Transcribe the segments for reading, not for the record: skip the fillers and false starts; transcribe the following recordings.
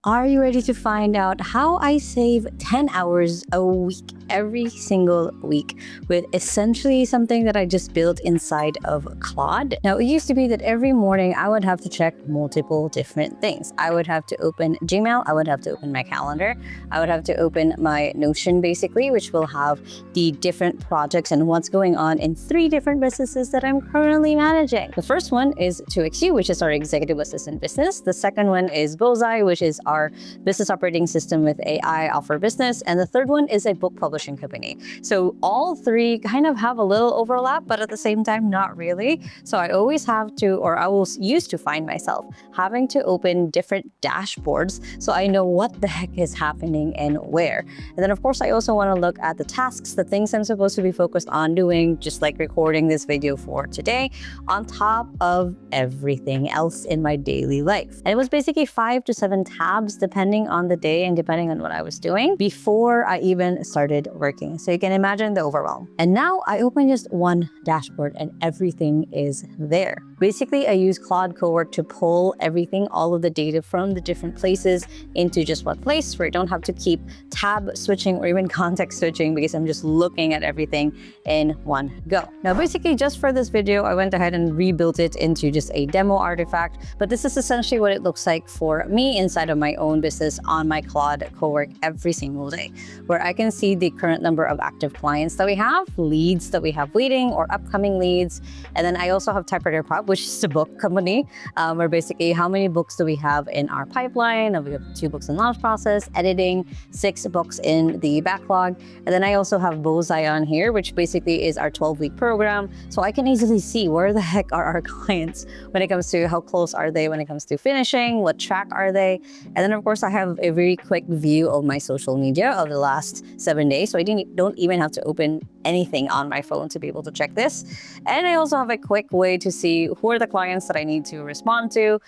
Are you ready to find out how I save 10 hours a week every single week with essentially something that I just built inside of Claude? Now, it used to be that every morning I would have to check multiple different things. I would have to open Gmail, I would have to open my calendar, I would have to open my Notion basically, which will have the different projects and what's going on in 3 different businesses that I'm currently managing. The first one is 2XU, which is our executive assistant business. The second one is BOSAI, which is our business operating system with AI offer business. And the third one is a book publishing company. So all 3 kind of have a little overlap, but at the same time, not really. So I always have to, or I will used to find myself having to open different dashboards so I know what the heck is happening and where. And then of course, I also want to look at the tasks, the things I'm supposed to be focused on doing, just like recording this video for today, on top of everything else in my daily life. And it was basically 5 to 7 tabs depending on the day and depending on what I was doing before I even started working. So you can imagine the overwhelm. And now I open just one dashboard and everything is there. Basically, I use Claude Cowork to pull everything, all of the data from the different places into just one place where I don't have to keep tab switching or even context switching because I'm just looking at everything in one go. Now, basically just for this video, I went ahead and rebuilt it into just a demo artifact, but this is essentially what it looks like for me inside of my own business on my Claude Cowork every single day, where I can see the current number of active clients that we have, leads that we have waiting or upcoming leads. And then I also have Typewriter Pub, which is a book company, where basically how many books do we have in our pipeline? We have 2 books in launch process, editing, 6 books in the backlog. And then I also have BOSAI on here, which basically is our 12-week program. So I can easily see where the heck are our clients when it comes to how close are they when it comes to finishing, what track are they? And then of course I have a very quick view of my social media of the last 7 days. So I don't even have to open anything on my phone to be able to check this. And I also have a quick way to see who are the clients that I need to respond to,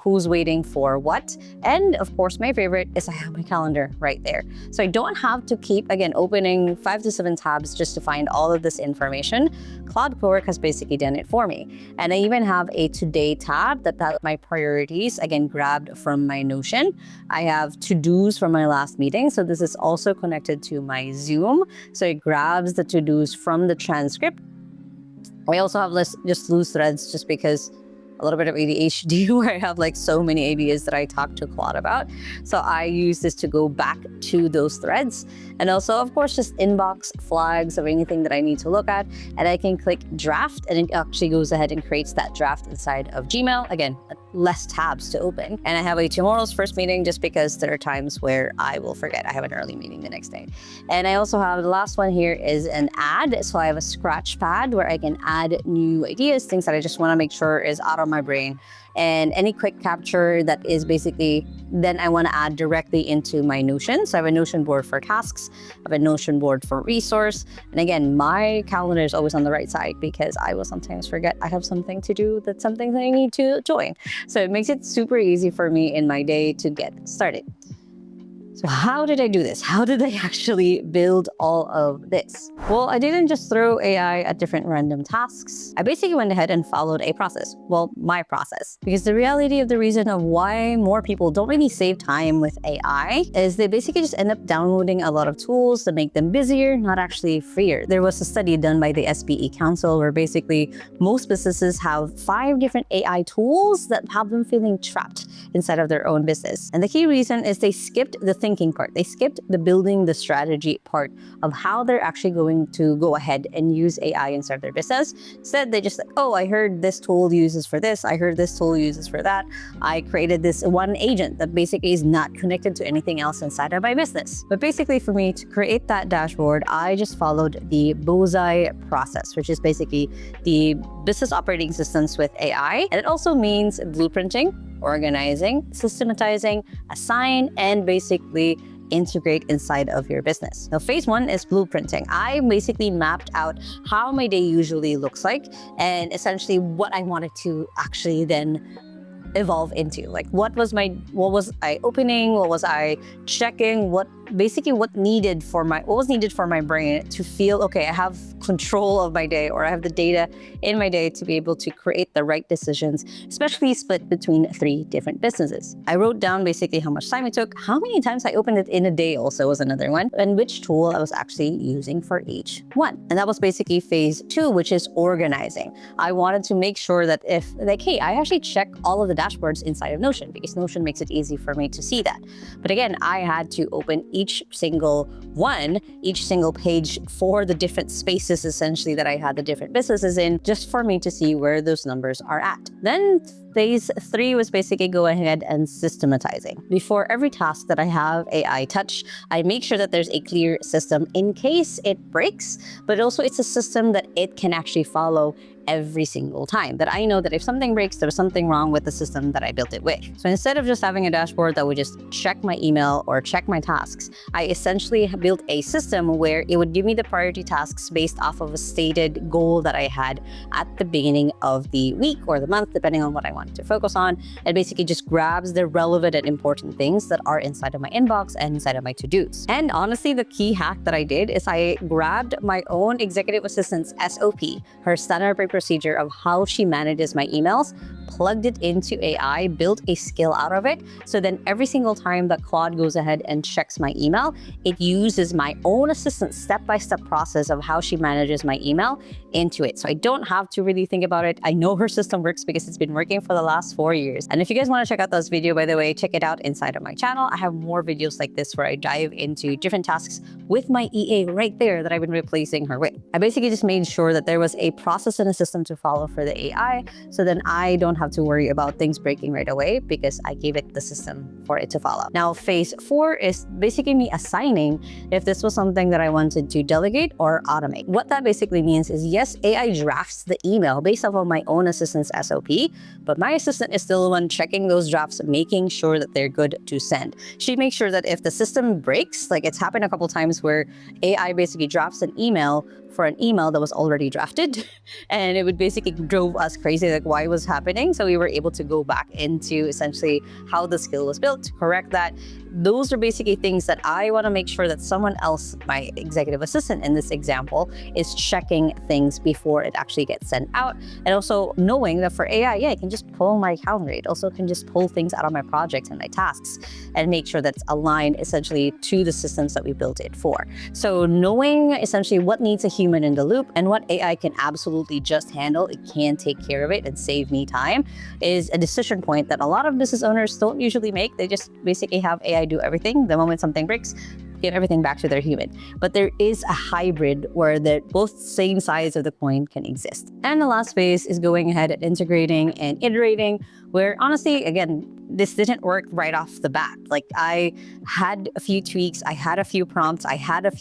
who's waiting for what. And of course, my favorite is I have my calendar right there. So I don't have to keep, again, opening 5 to 7 tabs just to find all of this information. Claude Cowork has basically done it for me. And I even have a today tab that has my priorities, again, grabbed from my Notion. I have to-dos from my last meeting. So this is also connected to my Zoom. So it grabs the to-dos from the transcript. I also have just loose threads just because a little bit of ADHD where I have like so many ideas that I talk to Claude about. So I use this to go back to those threads. And also, of course, just inbox flags of anything that I need to look at. And I can click draft and it actually goes ahead and creates that draft inside of Gmail. Again, less tabs to open. And I have a tomorrow's first meeting just because there are times where I will forget. I have an early meeting the next day. And I also have the last one here is an add. So I have a scratch pad where I can add new ideas, things that I just want to make sure is out of my brain. And any quick capture that is basically, then I want to add directly into my Notion. So I have a Notion board for tasks, I have a Notion board for resource. And again, my calendar is always on the right side because I will sometimes forget I have something to do, that's something that I need to join. So it makes it super easy for me in my day to get started. So how did I do this? How did I actually build all of this? Well, I didn't just throw AI at different random tasks. I basically went ahead and followed a process. Well, my process. Because the reality of the reason of why more people don't really save time with AI is they basically just end up downloading a lot of tools that make them busier, not actually freer. There was a study done by the SBE Council where basically most businesses have 5 different AI tools that have them feeling trapped inside of their own business. And the key reason is they skipped the thinking part. They skipped the building the strategy part of how they're actually going to go ahead and use AI inside their business. Instead, they just like, oh, I heard this tool uses for this. I heard this tool uses for that. I created this one agent that basically is not connected to anything else inside of my business. But basically for me to create that dashboard, I just followed the BOSAI process, which is basically the business operating systems with AI. And it also means blueprinting, organizing, systematizing, assign, and basically integrate inside of your business. Now, phase 1 is blueprinting. I basically mapped out how my day usually looks like and essentially what I wanted to actually then evolve into. Like what was I opening? What was I checking? What was needed for my brain to feel, okay, I have control of my day, or I have the data in my day to be able to create the right decisions, especially split between 3 different businesses. I wrote down basically how much time it took, how many times I opened it in a day also was another one, and which tool I was actually using for each one. And that was basically phase 2, which is organizing. I wanted to make sure that if, like, hey, I actually check all of the dashboards inside of Notion because Notion makes it easy for me to see that. But again, I had to open each single page for the different spaces essentially that I had the different businesses in, just for me to see where those numbers are at. Then phase 3 was basically go ahead and systematizing. Before every task that I have AI touch, I make sure that there's a clear system in case it breaks, but also it's a system that it can actually follow every single time, that I know that if something breaks, there's something wrong with the system that I built it with. So instead of just having a dashboard that would just check my email or check my tasks, I essentially built a system where it would give me the priority tasks based off of a stated goal that I had at the beginning of the week or the month, depending on what I wanted to focus on. It basically just grabs the relevant and important things that are inside of my inbox and inside of my to-dos. And honestly, the key hack that I did is I grabbed my own executive assistant's SOP, her standard procedure of how she manages my emails, plugged it into AI, built a skill out of it. So then every single time that Claude goes ahead and checks my email, it uses my own assistant's step-by-step process of how she manages my email into it. So I don't have to really think about it. I know her system works because it's been working for the last 4 years. And if you guys want to check out this video, by the way, check it out inside of my channel. I have more videos like this where I dive into different tasks with my EA right there that I've been replacing her with. I basically just made sure that there was a process and a system to follow for the AI, so then I don't have to worry about things breaking right away because I gave it the system for it to follow. Now, phase 4 is basically me assigning if this was something that I wanted to delegate or automate. What that basically means is, yes, AI drafts the email based off of my own assistant's SOP, but my assistant is still the one checking those drafts, making sure that they're good to send. She makes sure that if the system breaks, like it's happened a couple times where AI basically drafts an email for an email that was already drafted, and it would basically drove us crazy, like why was happening. So we were able to go back into essentially how the skill was built to correct that. Those are basically things that I want to make sure that someone else, my executive assistant in this example, is checking things before it actually gets sent out. And also knowing that for AI, yeah, I can just pull my calendar. It also can just pull things out of my projects and my tasks and make sure that it's aligned essentially to the systems that we built it for. So knowing essentially what needs a human in the loop and what AI can absolutely just handle, it can take care of it and save me time, is a decision point that a lot of business owners don't usually make. They just basically have AI do everything. The moment something breaks, give everything back to their human. But there is a hybrid where both same sides of the coin can exist. And the last phase is going ahead and integrating and iterating, where honestly, again, this didn't work right off the bat. Like I had a few tweaks, I had a few prompts, I had a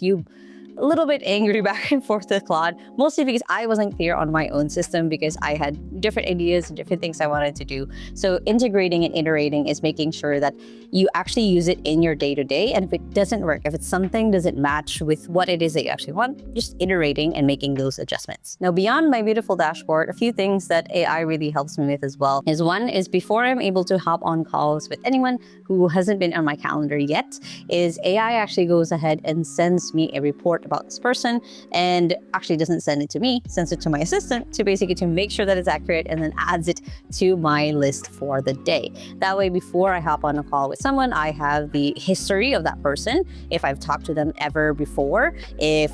little bit angry back and forth with Claude, mostly because I wasn't clear on my own system because I had different ideas and different things I wanted to do. So integrating and iterating is making sure that you actually use it in your day-to-day. And if it doesn't work, if it's something doesn't match with what it is that you actually want, just iterating and making those adjustments. Now, beyond my beautiful dashboard, a few things that AI really helps me with as well is one is before I'm able to hop on calls with anyone who hasn't been on my calendar yet, is AI actually goes ahead and sends me a report about this person, and actually doesn't send it to me, sends it to my assistant to make sure that it's accurate, and then adds it to my list for the day. That way, before I hop on a call with someone, I have the history of that person, if I've talked to them ever before,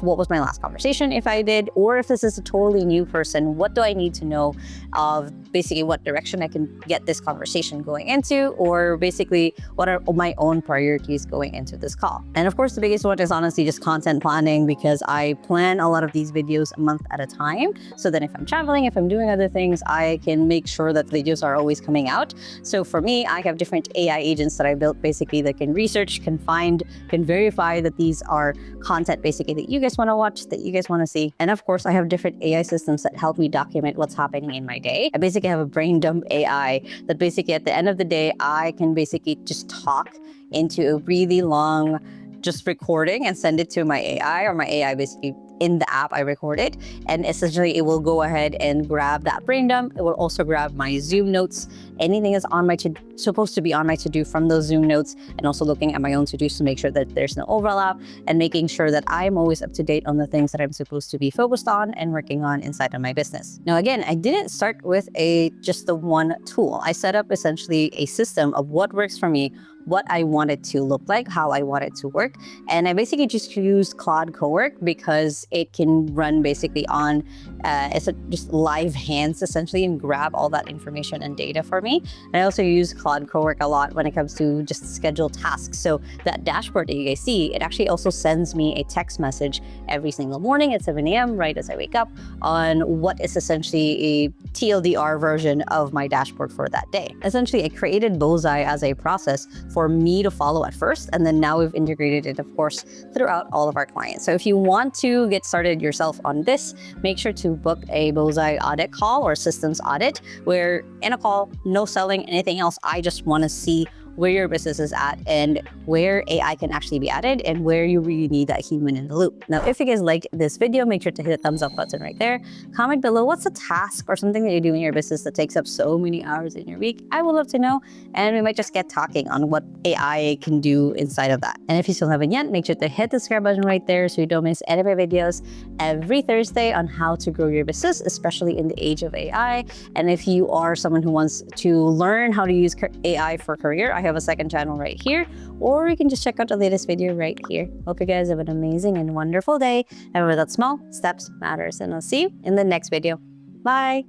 what was my last conversation, if I did, or if this is a totally new person, what do I need to know of basically what direction I can get this conversation going into, or basically what are my own priorities going into this call. And of course, the biggest one is honestly just content planning, because I plan a lot of these videos a month at a time. So then if I'm traveling, if I'm doing other things, I can make sure that videos are always coming out. So for me, I have different AI agents that I built basically that can research, can find, can verify that these are content basically that you guys want to watch, that you guys want to see. And of course, I have different AI systems that help me document what's happening in my day. I basically have a brain dump AI that basically at the end of the day, I can basically just talk into a really long just recording and send it to my AI, or my AI basically in the app I record it. And essentially, it will go ahead and grab that brain dump. It will also grab my Zoom notes, anything is on my supposed to be on my to-do from those Zoom notes, and also looking at my own to-dos to make sure that there's no overlap and making sure that I'm always up to date on the things that I'm supposed to be focused on and working on inside of my business. Now, again, I didn't start with just the one tool. I set up essentially a system of what works for me, what I want it to look like, how I want it to work. And I basically just use Claude Cowork because it can run basically on just live hands essentially and grab all that information and data for me. And I also use Claude Cowork a lot when it comes to just schedule tasks. So that dashboard that you guys see, it actually also sends me a text message every single morning at 7 a.m. right as I wake up on what is essentially a TLDR version of my dashboard for that day. Essentially, I created BOSAI as a process for me to follow at first, and then now we've integrated it, of course, throughout all of our clients. So if you want to get started yourself on this, make sure to book a BOSAI audit call or systems audit, where in a call, no selling anything else. I just want to see where your business is at and where AI can actually be added and where you really need that human in the loop. Now, if you guys like this video, make sure to hit the thumbs up button right there. Comment below what's a task or something that you do in your business that takes up so many hours in your week. I would love to know, and we might just get talking on what AI can do inside of that. And if you still haven't yet, make sure to hit the subscribe button right there so you don't miss any of my videos every Thursday on how to grow your business, especially in the age of AI. And if you are someone who wants to learn how to use AI for career, I have a second channel right here, or you can just check out the latest video right here. Hope you guys have an amazing and wonderful day. And remember that small steps matters, and I'll see you in the next video. Bye.